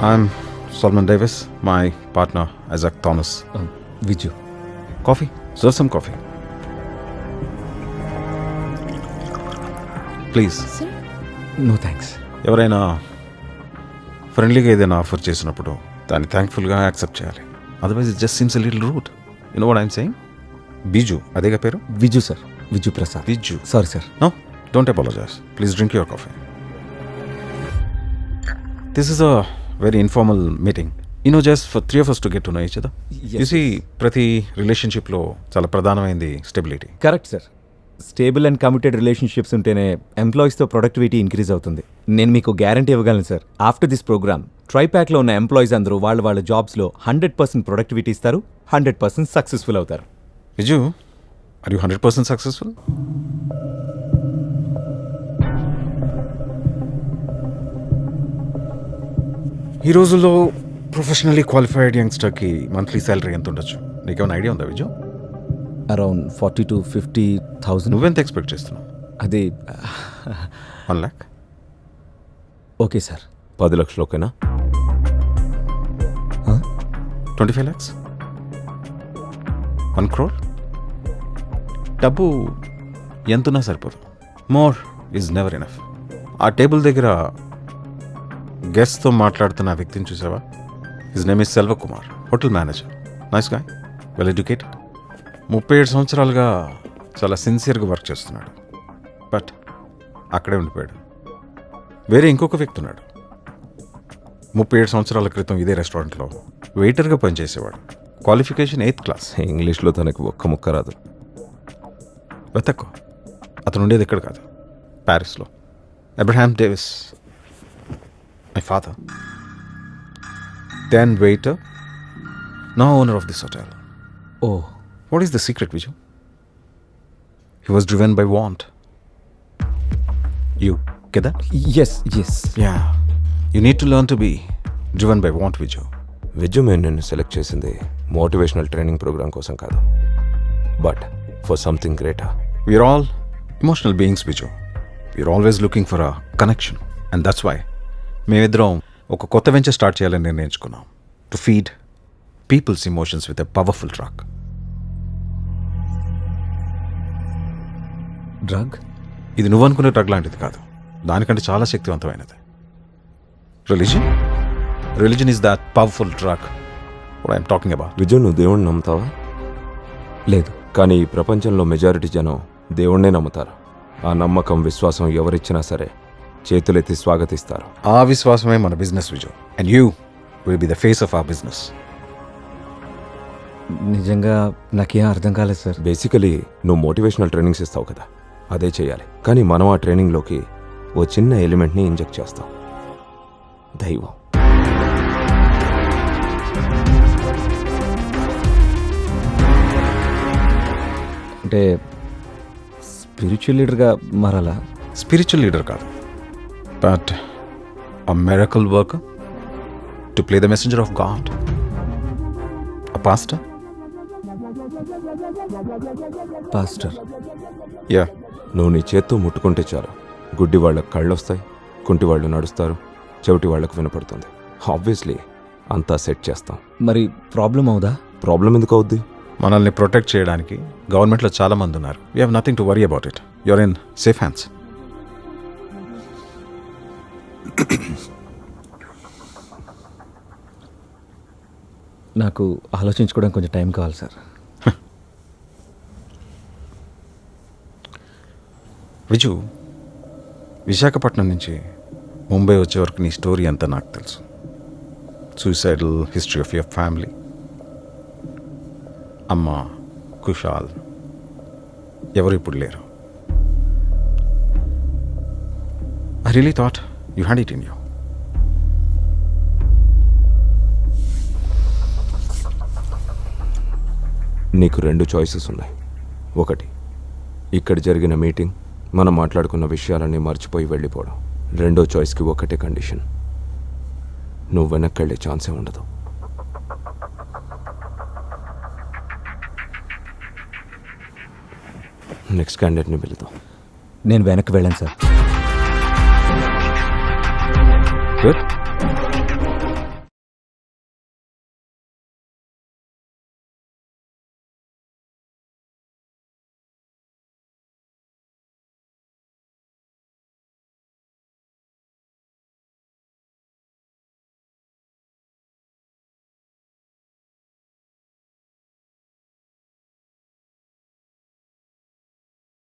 I'm Solomon Davis, my partner Isaac Thomas. Viju. Coffee? Serve some coffee. Please. Sir? No thanks. ఎవరైనా ఫ్రెండ్లీగా ఏదైనా offer చేసినప్పుడు దాన్ని థ్యాంక్ఫుల్గా యాక్సెప్ట్ చేయాలి. Otherwise it just seems a little rude. You know what I'm saying? Biju, అదేగా పేరు? Viju sir. Viju Prasad. Biju. Sorry sir. No, don't apologize. Please drink your coffee. This is a very informal meeting. You know, just for three of us to get to know each other. Yes, You see, ప్రతి రిలేషన్షిప్లో చాలా ప్రధానమైనది stability. Correct sir. Stable and committed relationships ఉంటేనే ఎంప్లాయీస్తో productivity increase అవుతుంది. నేను మీకు guarantee ఇవ్వగలను sir. After this programme ట్రైప్యాక్లో ఉన్న ఎంప్లాయీస్ అందరూ వాళ్ళ జాబ్స్లో 100% ప్రొడక్టివిటీ ఇస్తారు, 100% సక్సెస్ఫుల్ అవుతారు. Viju, are you 100% successful? ఈ రోజుల్లో ప్రొఫెషనల్లీ క్వాలిఫైడ్ యంగ్స్టర్కి మంత్లీ శాలరీ ఎంత ఉండొచ్చు? నీకేమైనా ఐడియా ఉందా విజు? Around 40,000 to 50,000. నువ్వెంత ఎక్స్పెక్ట్ చేస్తున్నావు? అది 1 lakh? Okay sir. 10 లక్షలు ఓకేనా? 25 lakhs? 1 crore? డబ్బు ఎంతున్నా సరిపోదు. More is never enough. ఆ టేబుల్ దగ్గర గెస్ట్తో మాట్లాడుతున్న ఆ వ్యక్తిని చూసావా? His name is Selva Kumar, hotel manager. Nice guy, well educated. 37 సంవత్సరాలుగా చాలా సిన్సియర్గా వర్క్ చేస్తున్నాడు. బట్ అక్కడే ఉండిపోయాడు. వేరే ఇంకొక వ్యక్తి ఉన్నాడు. 37 సంవత్సరాల క్రితం ఇదే రెస్టారెంట్లో వెయిటర్గా పనిచేసేవాడు. Qualification 8th class. ఇంగ్లీష్లో తనకి ఒక్క ముక్క రాదు. వెతక్కో. అతను ఉండేది ఎక్కడ కాదు, ప్యారిస్లో. Abraham Davis, my father, then waiter, now owner of this hotel. Oh, What is the secret, Viju? He was driven by want. You get that? Yes. Yeah. You need to learn to be driven by want, Viju. Vijju మేము నిన్ను select చేసింది motivational training programme కోసం కాదు, but for something greater. We're all emotional beings, Viju. We're always looking for a connection. And that's why మేమిద్దరం ఒక కొత్త venture start చేయాలని నిర్ణయించుకున్నాం. To feed people's emotions with a powerful drug. Drug? ఇది నువ్వు అనుకునే డ్రగ్ లాంటిది కాదు, దానికంటే చాలా శక్తివంతమైనది. Religion is that powerful drug what I'm talking about. Vijju, నువ్వు దేవుణ్ణి నమ్ముతావా? లేదు. కానీ ఈ ప్రపంచంలో మెజారిటీ జనం దేవుణ్ణే నమ్ముతారు. ఆ నమ్మకం, విశ్వాసం ఎవరిచ్చినా సరే చేతులెత్తి స్వాగతిస్తారు. ఆ విశ్వాసమే మన business, Vijay. And you will be the face of our business. నిజంగా నాకేం అర్థం కాలేదు సార్. బేసికలీ నువ్వు మోటివేషనల్ ట్రైనింగ్స్ ఇస్తావు కదా, అదే చేయాలి. కానీ మనం ఆ ట్రైనింగ్లోకి ఓ చిన్న ఎలిమెంట్ని ఇంజెక్ట్ చేస్తాం, దైవం. అంటే స్పిరిచువల్ లీడర్గా మారాలా? స్పిరిచువల్ లీడర్ కాదు, but a miracle worker to play the messenger of God. A pastor. Pastor? Yeah. నువ్వు నీ చేత్తో ముట్టుకుంటే చాలు, గుడ్డి వాళ్ళకు కళ్ళు వస్తాయి, కుంటి వాళ్ళు నడుస్తారు, చెవిటి వాళ్లకు వినపడుతుంది. ఆబ్వియస్లీ అంతా సెట్ చేస్తాం. మరి ప్రాబ్లం అవుదా? ప్రాబ్లం ఎందుకు అవుద్ది? మనల్ని ప్రొటెక్ట్ చేయడానికి గవర్నమెంట్లో చాలా మంది ఉన్నారు. We have nothing to worry about it. You're in safe hands. నాకు ఆలోచించుకోవడానికి కొంచెం టైం కావాలి సార్. విజు, విశాఖపట్నం నుంచి ముంబై వచ్చే వరకు నీ స్టోరీ అంతా నాకు తెలుసు. Suicidal history of your family, అమ్మ కుషాల్ ఎవరు ఇప్పుడు లేరు. I really thought you had it in you. నీకు 2 చాయిసెస్ ఉన్నాయి. ఒకటి, ఇక్కడ జరిగిన మీటింగ్, మనం మాట్లాడుకున్న విషయాలన్నీ మర్చిపోయి వెళ్ళిపోవడం. రెండో చాయిస్కి ఒకటే కండిషన్, నువ్వు వెనక్కి వెళ్ళే ఛాన్సే ఉండదు. నెక్స్ట్ క్యాండిడేట్ని పిలుద్దాం. నేను వెనక్కి వెళ్ళాను సార్. గుడ్.